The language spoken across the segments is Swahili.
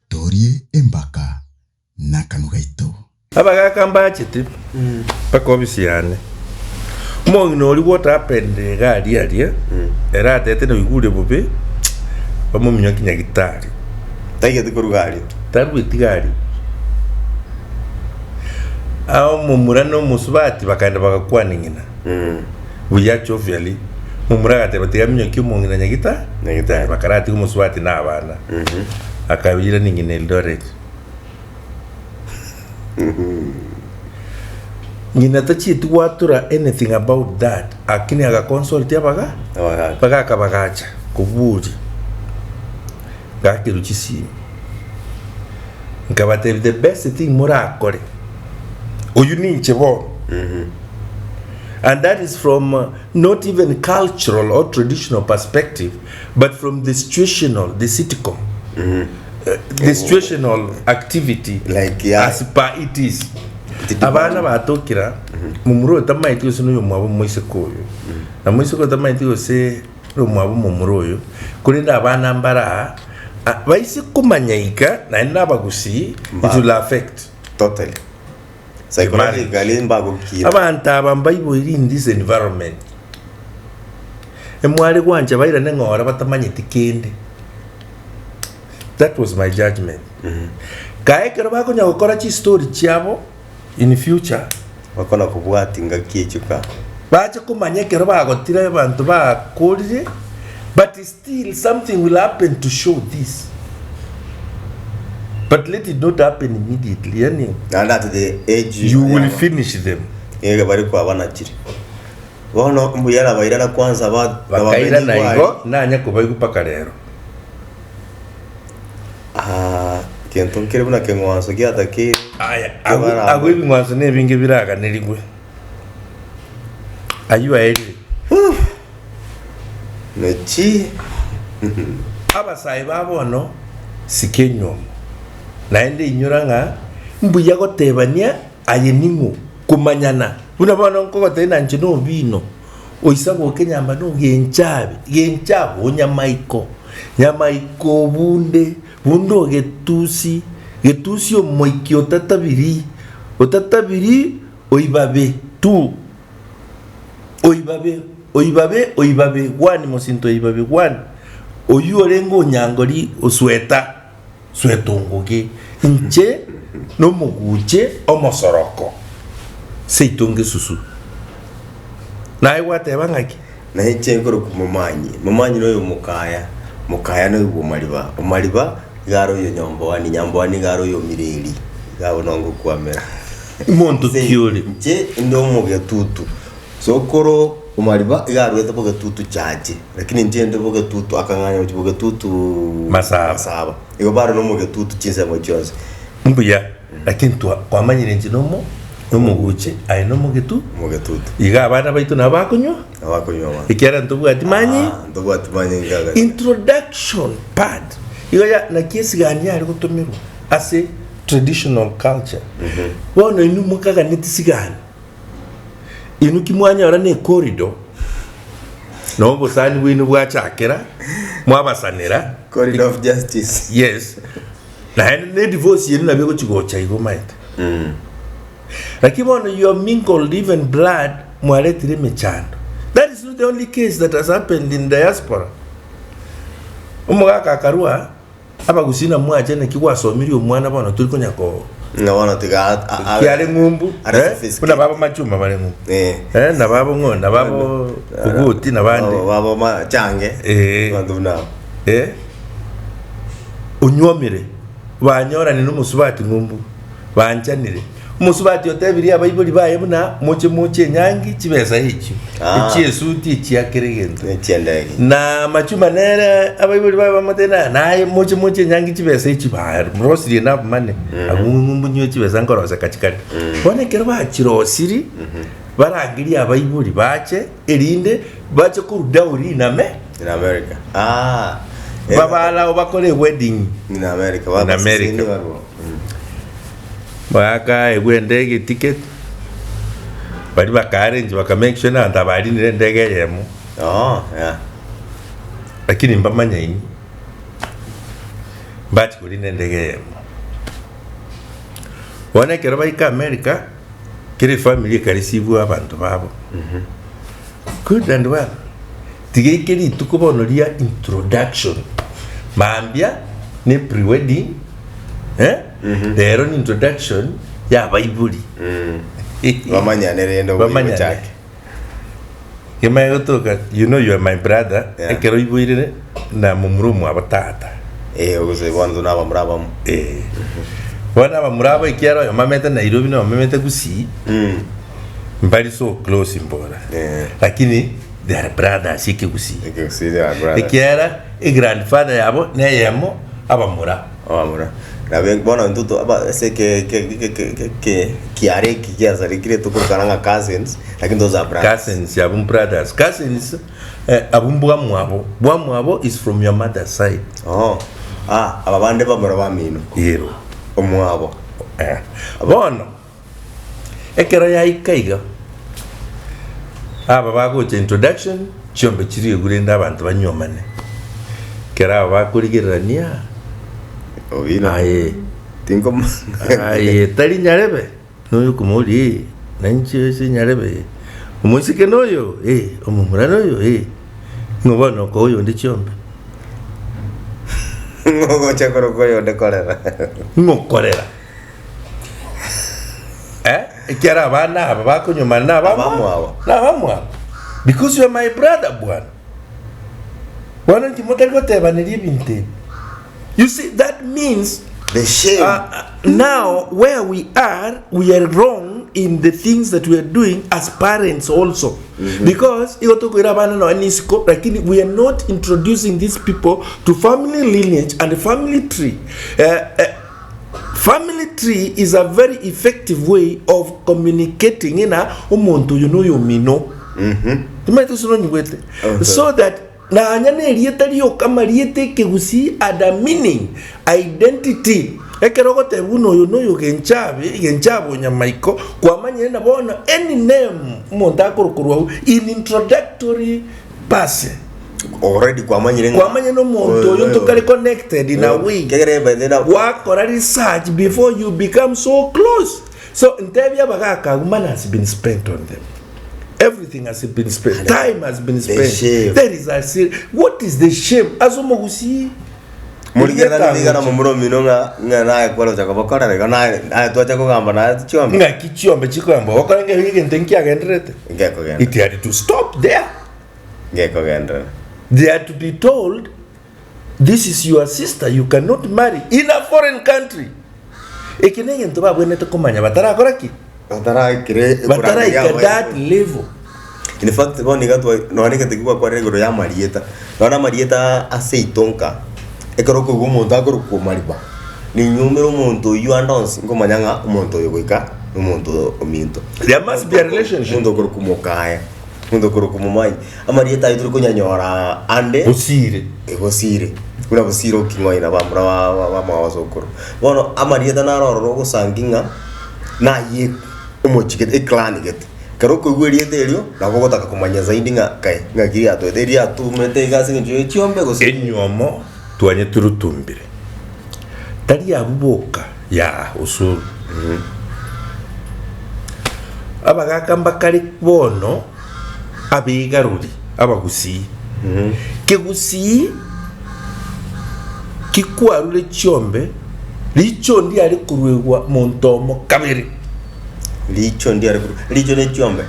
Torie Embaka nakanugaito. Abaga kambachiti pako bisiane. Mongi oli what happened gari aria. Era tete no igure bobe. Bamuminyo kinyagitari. Taige tukurugari. Tarwiti gari. Aho mumurano musubati bakaenda bakakwana ngina. Buyacho vyali. Mumuraga te batiga minyo kyumongi na nyagita. Nyagita bakarati kumusubati na abana. Akabira ningine Eldoret. Ngina tachi tuwatura anything about that. Akini aga consult yabaga. Baga kabagacha kubuji. Gaki ruchisi. Nkabate the best thing mura akore. Oyuni chebo. And that is from not even cultural or traditional perspective, but from the situational, the sitcom. The situational activity, like as per it is. Abana batokira mumuro tamaiti yose no mwabo moisekoyo. Na moiseko tamaiti yose no mwabo mumuroyo. Kurinda abana mbara baise kumanyaika na naba Gusii, it will affect totally. Psychologically mbago kira. Abanta abambayibo in this environment. Emwale gwanje bayira nengora batamanyiti kende. That was my judgment. Kaekero bakonya gukora chi story chiabo in future bakona kubwati ngakiyechuka. Baje kumanyekero bagotira abantu bakurire, but still something will happen to show this. But let it not happen immediately. And at the age you will finish them. Yega bari kwa banakiri. Bono mbuyara bayira kwanza bakaira naigo nanya kubayigu pakarero. Kiento nkere buna kengwanso kiatake. Agwe bingwanso ne binge biraga nerigwe. Ayu aeri. Nechi. Abasai babono sikenyo. Naende inyuranga mbuya gotebania ayeningu kumanyana. Unabona nko gotena nchino bino. Oisabo kenyamba no genchabe onyamaiko. Nyamaiko bundo getusi omoiki otatabiri oibabe tu oibabe wani mosinto oibabe wani oyuorengo nyangori osweta swetongoge nche no muguche omosoroko seitonge susu na iwate bangaki na hiche ngoro kumumanyi no yo mukaya no umariba garo yo nyambwani garo yo mireri gabo nongo kwamera imondo kiori nje ndo mugetutu sokoro umariba garo yeto mugetutu chaje lakini nje ndo mugetutu akanganya mugetutu masaba iyo baro no mugetutu chinse mochose mbuya lakini kwamanyire nje nomo muguche ai no mugetutu iga abana baitu nabakonyo ikiara ntubwati manyi ngaga introduction part iga na kiesi gani ari gutumirwa as a traditional culture bono inu mukaga netisigana inu kimwanya ora ne corridor no bosani winu bwachakera mwabasanira corridor of justice. Yes, na ne divorce yenu nabyo kuchigocha igo maita lakini bono you are mingled even blood mwaletire mechando. That is not the only case that has happened in diaspora. Umugaka karua aba Gusii mwaje ne kiwasomiri omwana bono turi konyako na wana tiga kiale ngumbu kuna baba machuma bale ngumbu na baba ngona baba kuguti na bande baba machange bandu nao unyomire banyora ni numusubati ngumbu banchanire umusubati otebiri abayibuli baye buna moche nyangi kibesa hichi ikiesuti ikiakeregento netiendege na machuma nere abayibuli baye bamatena naye moche nyangi kibesa hichi ba mrosiri na mane abungu nyo kibesa ngoroza kachikati bone kero bachirosiri barangiri abayibuli bache erinde bache kurudauri in America babala obakole wedding in America baka egwendege ticket bari bakarenje baka make sure na ndabari ndege yemo Yeah. Lakini mbamanya ini bati kuri nendege wana kero baika America kiri family karisibu abantu babo good and well tige kiri tukubonoria introduction mambia ni pre-wedding rero ni introduction ya Bible Bamanya nerendo bamanya chake kema yotoka you know you are my brother ekero ibuire na mumurumu abatata uguze wanzu naba muraba wana bamuraba ikiaro yo mamete Nairobi no mamete Gusii mbali so close mbora lakini they are brothers iki Gusii they are brothers ikiara grandfather yabo na yemo abamura na ben bona ntuto aba se que kiare kiaza rekire to kurana cousins lakini those are brothers cousins ya brothers cousins abumbuga mwabo is from your mother's side ababande bamura bamino yero omwabo bono ekero ya ikaiga aba bagocha introduction chombe chiri gurenda abantu banyomane kera bakurigirania obina tinko tari nyarebe noyo kumuri nanchi se nyarebe umusike noyo omumura noyo ngobono ko yo ndi chombe ngogo chakoro ko yo de kolera ngokorera kera bana aba bakonyomana na bamwa because you are my brother bwana ntimotalikotebanirie binte. You see, that means the shame. Now, where we are wrong in the things that we are doing as parents also. Because we are not introducing these people to family lineage and family tree. Family tree is a very effective way of communicating in a umuntu so that na anyane rieta rio kama riete ke Gusii ada meaning identity ekeroko te buno yo no yo genchabo nyamaiko kwa manye na bona any name monta kurukurwa in introductory pass already kwa manye no monto yo to connected in a way work or research before you become so close. So ntebya bagaka woman has been spent on them. Everything has been spent. Time has been spent. There is a what is the shame? Azumo Gusii. Muligana ligana mumuro minonga ngana kwalo chakabakora ngana to chakogamba na chiombe. Nga kichiombe chikomba. Wakorenge hige ntenki agendrete. Ngeko genda. It had to stop there. Ngeko genda. They had to be told, this is your sister, you cannot marry in a foreign country. Ekinenge ntoba bwene to komanya batara koraki. Batara that level. In fact, boni gato no anika tekwa kwa regoro ya Marieta. Na Marieta aseitonka. Ekoroko gumonta koroko mariba. Ni nyumero monto you announce ngomanyanga monto yogoika monto ominto. There must be a relationship. Monto koroko mokaya. Monto koroko momai. Amarieta ituru kunyanyora ande Gusii. Kuna busiro kingwa ina bamra wa mawazokoro. Bono Amarieta na roro go sanginga na ye umochikete clan get karoko gweriete elio na gogotaka kumanya zaidi ngakiri ato eri atumete gasi nje chiombe go enyomo twanye turutumbire tari abuboka ya usuru abagakamba kari bono abigaruri abagusii ke Gusii kikwarure chiombe licho ndi ari kurwegwa montomo kabiri licho ne chiombe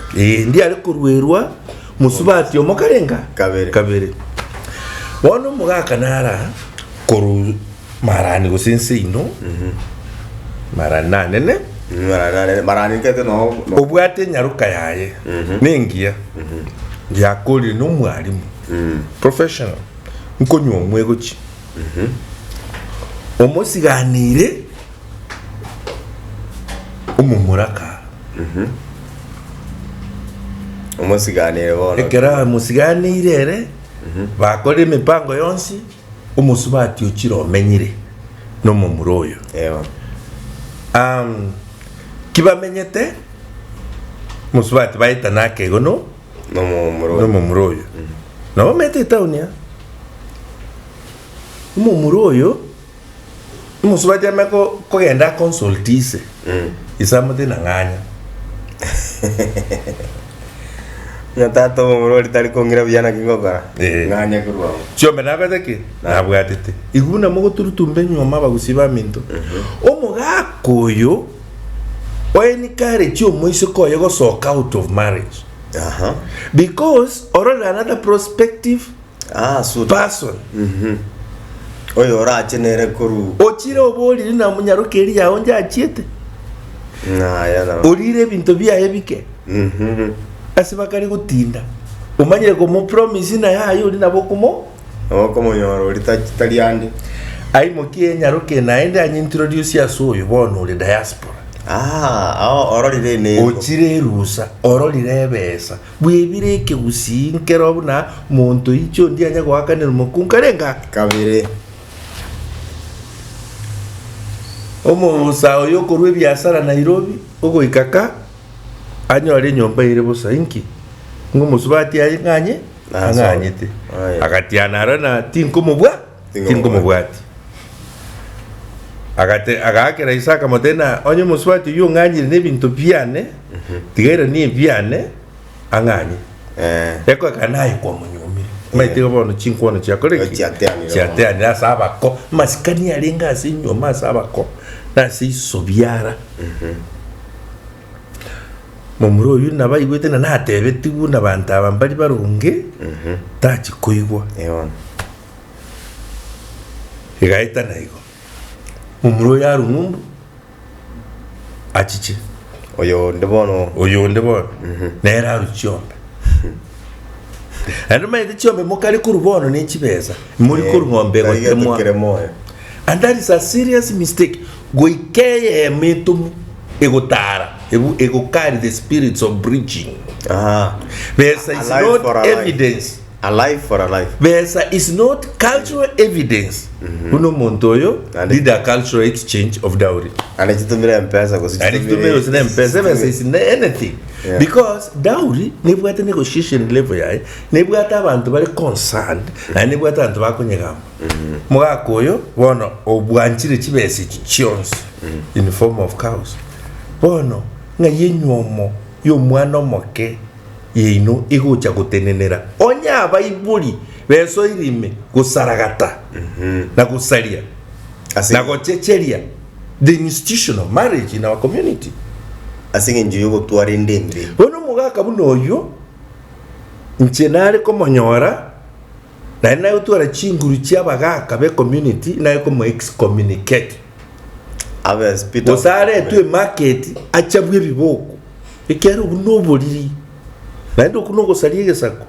ndi ari kurwerwa musubati omokarenga kabiri wono mugaka nara koru marani gosense ino marana nene marani kete no obwate nyaruka yaye nengia yakoli no mwalimu professional nkonyo omwegochi omosiganire umumuraka omosiganire bono ekera musiganire bakora imipango yonsi umusubati ukiro omenyire no mumuroyo kibamenyete musubati baita nakego no mumuroyo no mete town ya umuroyo umusubati ameko kogenda consultise isamuti nanganya Nyatato mumuro litari kongira byana kingokara nganya kurwa cyombe nagateke nabwatete iguna mugo turutumbe nyoma bagusiba minto omugakoyo oyeni kare cyo moise koyo go soka out of marriage because already another prospective so person oyo ora chenere koru ochire oboli na munyarukeri yawo njachiete yana urire bintu byaye bike asibakari gutinda umanyire ko mu promise na yayo uri nabo kumo nyoro litari andi ai mukie nyaruke naende anyintroduce ya soyo bono uri diaspora ororire ne ochire rusa ororire besa bwebireke gusinkero buna muntu icho ndi anya gwakanira mukunkarenga kabire omusa oyo korwe byasara Nairobi ogo ikaka anyore nyomba ire busa inki ngomusubati ayinganye anganyete akatiana arana tinkumubwati agakera isaka motena onye musubati yo nganyire nebintu byane tigera ni byane anganye eko kanayi kwa munyumire maitego bono chinkwono chakoreki chiateani asabako masikani alenga asinyoma asabako nasi sobiara mumuro yu nabayigwete na natebeti buna banta bambari barunge tachikoigwa igaita naigo mumuro yarumumbu achiche oyo ndebono nera ruchombe and maite chombe mukari kurubono n'echibeza muri kurumombe gotemwa and that is a serious mistake goikeye metum egotara ego carry the spirits of breaching there is not evidence a life for a life there is not cultural evidence uno montoyo did a cultural exchange of dowry anachitumira mpesa kusitumira mpesa is anything because dowry nebwata negotiation level yae nebwata abantu bari concerned na nebwata abantu bakonyegamba mugakoyo bono obwanchire chibese chichonse in the form of cows bono ngayenyomo yo mwana moke yino igocha gutenenera onya baibuli beso irime gusaragata na gusalia na gochecheria the institution of marriage in our community asinge njiyo twari ndende bono mugaka bunoyo nchenare komonyora na nayo twara chinguru cyabagaka be community nayo komo excommunicate abes peter osare tu market achabwe biboko ikero bunoboriri nando kunogo saliye sako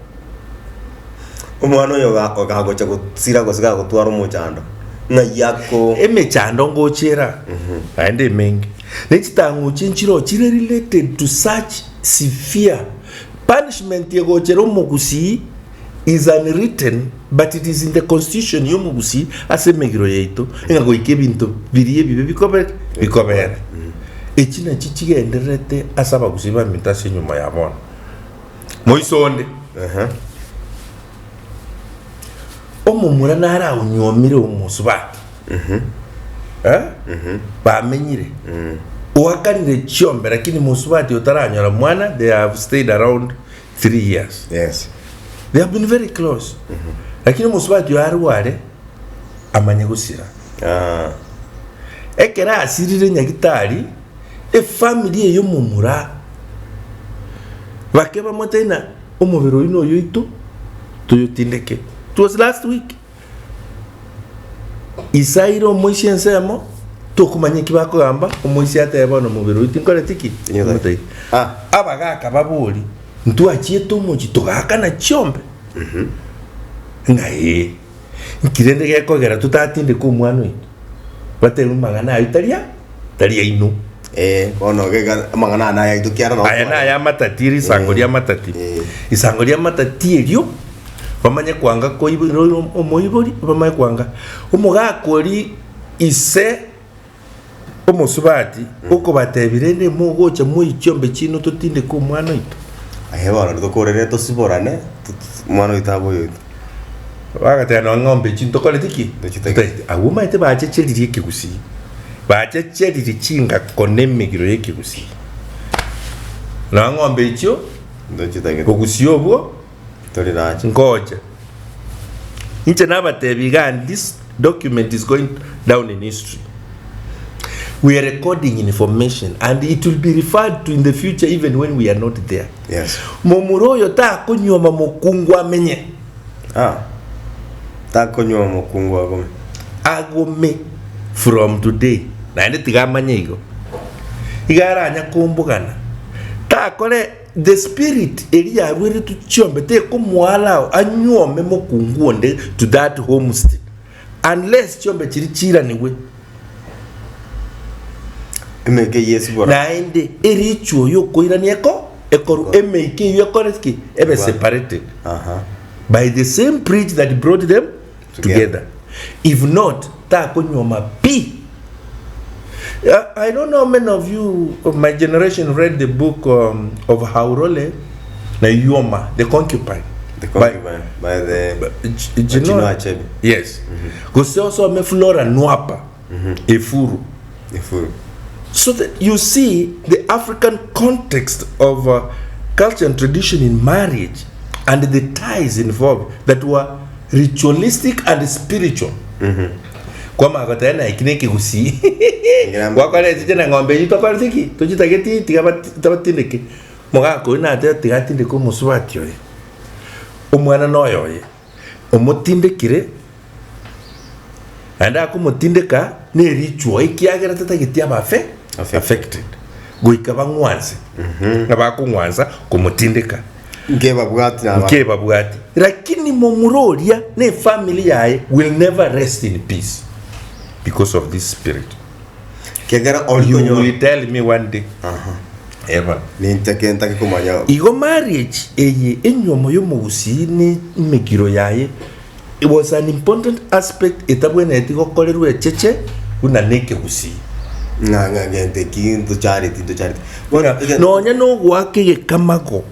umwana yo gagocha gutsira gosiga gutwara umuchando na yako emechando ngochera ande mengi nechitangu chinchiro chire related to such severe punishment yegochera umugusii is unwritten but it is in the constitution yomugusi asemegiro yeito engago ikebinto biriye bibe bikobere echina chichigenderete asaba gusiba mitasi nyuma ya bona moisonde omumura nara unyomire umusubati bamenyire uwakanire chombe lakini musubati utaranyora mwana they have stayed around 3 years yes they have been very close lakini musubati yarware amanye gusira ekera asirire nyagitari family yo mumura bakeba motena umubiro ino yoito tuyotindeke it was last week isairo moisi ensemo tokumanye kibako gamba omoisi ateba no mubiro itinkore tiki mutai abagaka babuli ntu achieto moji togaka na chombe ngai nkirende gekogera tutatinde ku mwana itu bate magana italia ino ono gega magana na ya idukiara no aya na ya matatiri sangoria matati isangoria matati elio bamanye kwanga ko ibiro omoibori bamanye kwanga umugakori ise omusubati uko batebirende mugocha mu icyombe kino tutinde ku mwana itu ahebara dukorere to siborane mwana itabo yote wakati ana ng'ombe chinto kole tiki aguma ite bache cheli Gusii bache cheli chinga koneme giro yake Gusii na ng'ombe icho ndo chitake Gusii obwo tori nacho ngoja inche nabatebigan this document is going down in history. We are recording information and it will be referred to in the future even when we are not there. Yes. Momuroyo ta kunyoma mukungwa menye. Ta kunyoma mukungwa agome from today. Na ndi tigamanye igo. Igaranya kumbugana. Ta kole the spirit elia wiri tu chombe te kumwala anyome mukungwa nde to that homestead. Unless chombe chirichira niwe. Emeke yes bora. Naende ericho yokoira nieko ekoru emeke yokoreski ebe separated. By the same preach that brought them together. If not, ta konyoma pi. I don't know how many of you of my generation read the book of Haurole na Yoma, the concubine. The concubine by the Chino Achebe. Yes. Gusii also me Flora Nwapa. Efuru. So that you see the African context of culture and tradition in marriage and the ties involved that were ritualistic and spiritual. Kwa makotena ikineke Gusii. Wakale tijana ngombe yito kwa tiki. Tujitageti tigabatindeke. Mogako ina ate tigatindeke muswati yoye. Omwana noyo ye. Omotindekire. Anda kumotindeka ne ritual ikiagera tatagitia bafe affected. Goika bangwanze. Ngabakungwanza kumotindeka. Ngeba bwati. Lakini momuroria ne family yae will never rest in peace because of this spirit. Kegera You will tell me one day. Ever. Nintake kumanya. Igo marriage eye enyomo yo Gusii ni mekiro yae. It was an important aspect etabwene etiko koleru echeche una neke Gusii. Nga gente kinto charity. No nya no wake kamago.